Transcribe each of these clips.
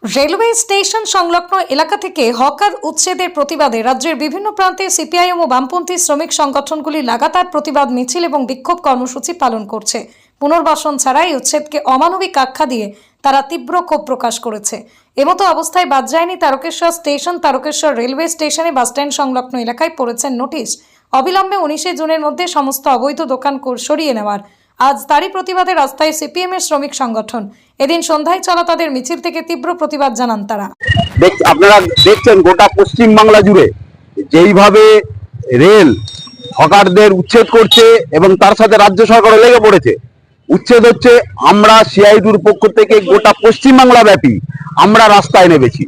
Railway station সংলগ্ন এলাকা থেকে হকার উচ্ছেদের প্রতিবাদে রাজ্যের বিভিন্ন প্রান্তে সিপিআইএম ও বামপন্থী শ্রমিক সংগঠনগুলি লাগাতার প্রতিবাদ মিছিল এবং বিক্ষোভ কর্মসূচি পালন করছে। পুনর্বাসন ছাড়াই উচ্ছেদকে অমানবিক আখ্যা দিয়ে তারা তীব্র ক্ষোভ প্রকাশ করেছে। এমতো অবস্থায় বাদ যায়নি তারকেশ্বর স্টেশন। তারকেশ্বর রেলওয়ে স্টেশনে বাসস্ট্যান্ড সংলগ্ন এলাকায় পড়েছেন নোটিশ, অবিলম্বে 19 জুনের মধ্যে সমস্ত অবৈধ দোকান সরিয়ে নেওয়ার। আজ তারই প্রতিবাদে রাস্তায় সিপিএম এর শ্রমিক সংগঠন। এদিন সন্ধ্যায় চলা তাদের মিছিল থেকে তীব্র প্রতিবাদ জানান তারা। আপনারা দেখছেন গোটা পশ্চিম বাংলা জুড়ে যেইভাবে রেল হকারদের উচ্ছেদ করছে এবং তার সাথে রাজ্য সরকারও লেগে পড়েছে। উচ্ছেদ হচ্ছে, আমরা সিআইটির পক্ষ থেকে গোটা পশ্চিম বাংলা ব্যাপী আমরা রাস্তায় নেমেছি।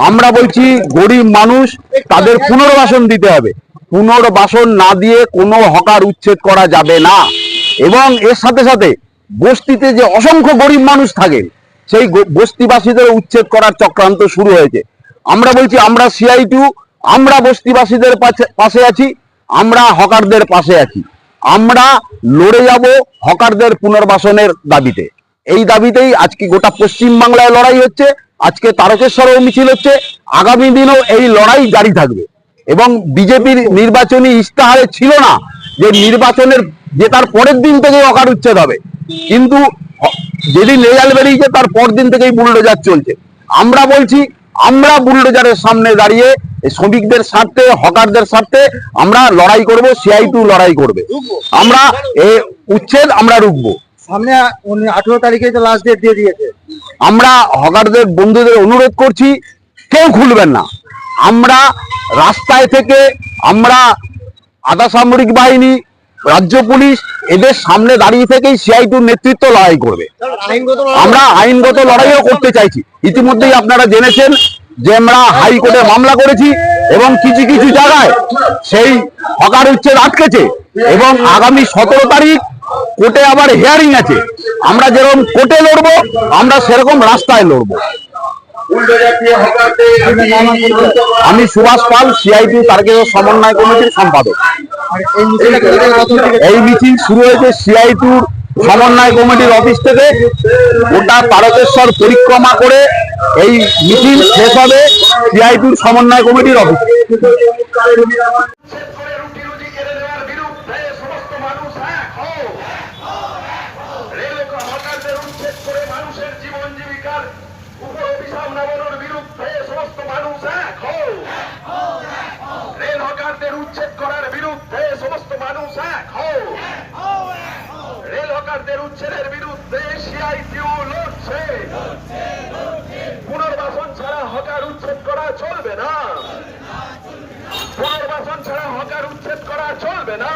আমরা বলছি গরিব মানুষ, তাদের পুনর্বাসন দিতে হবে। পুনর্বাসন না দিয়ে কোনো হকার উচ্ছেদ করা যাবে না। এবং এর সাথে সাথে বস্তিতে যে অসংখ্য গরিব মানুষ থাকে, সেই বস্তিবাসীদের উচ্ছেদ করার চক্রান্ত শুরু হয়েছে। আমরা বলছি, আমরা সিআইটু, আমরা বস্তিবাসীদের পাশে আছি, আমরা হকারদের পাশে আছি। আমরা লড়ে যাব হকারদের পুনর্বাসনের দাবিতে। এই দাবিতেই আজকে গোটা পশ্চিম বাংলায় লড়াই হচ্ছে। আজকে তারকেশ্বরেও মিছিল হচ্ছে। আগামী দিনেও এই লড়াই জারি থাকবে। এবং বিজেপির নির্বাচনী ইস্তাহারে ছিল না যে নির্বাচনের জেতার পরের দিন থেকেই হকার উচ্ছেদ হবে, কিন্তু যেদিন রেজাল্ট বেরিয়েছে তার পর দিন থেকেই বুলডোজার চলছে। আমরা বলছি, আমরা বুলডোজারের সামনে দাঁড়িয়ে শ্রমিকদের স্বার্থে, হকারদের স্বার্থে আমরা লড়াই করব। সিআইটু লড়াই করবে। আমরা উচ্ছেদ আমরা রুখবো। সামনে 18 তারিখে তো লাস্ট ডেট দিয়ে দিয়েছে। আমরা হকারদের বন্ধুদের অনুরোধ করছি, কেউ খুলবেন না। আমরা রাস্তায় থেকে আমরা আধা সামরিক বাহিনী, রাজ্য পুলিশ এদের সামনে দাঁড়িয়ে থেকেই সিআইটির নেতৃত্ব লড়াই করবে। আমরা আইনগত লড়াইও করতে চাইছি। ইতিমধ্যেই আপনারা জেনেছেন যে আমরা হাইকোর্টে মামলা করেছি এবং কিছু কিছু জায়গায় সেই হকার উচ্ছেদ আটকেছে এবং আগামী 17 তারিখ কোর্টে আবার হিয়ারিং আছে। আমরা যেরকম কোর্টে লড়বো, আমরা সেরকম রাস্তায় লড়বো। আমি সুভাষ পাল, সিআইটি তারকেশ্বর সমন্বয় কমিটির সম্পাদক। এই মিছিল শুরু হয়েছে সিআইটির সমন্বয় কমিটির অফিস থেকে। গোটা তারকেশ্বর পরিক্রমা করে এই মিছিল শেষ হবে সিআইটির সমন্বয় কমিটির অফিস। উচ্ছেদ করার বিরুদ্ধে সমস্ত মানুষ এক হও। রেল হকারদের উচ্ছেদের বিরুদ্ধে সিআইটিউ লড়ছে। পুনর্বাসন ছাড়া হকার উচ্ছেদ করা চলবে না। পুনর্বাসন ছাড়া হকার উচ্ছেদ করা চলবে না।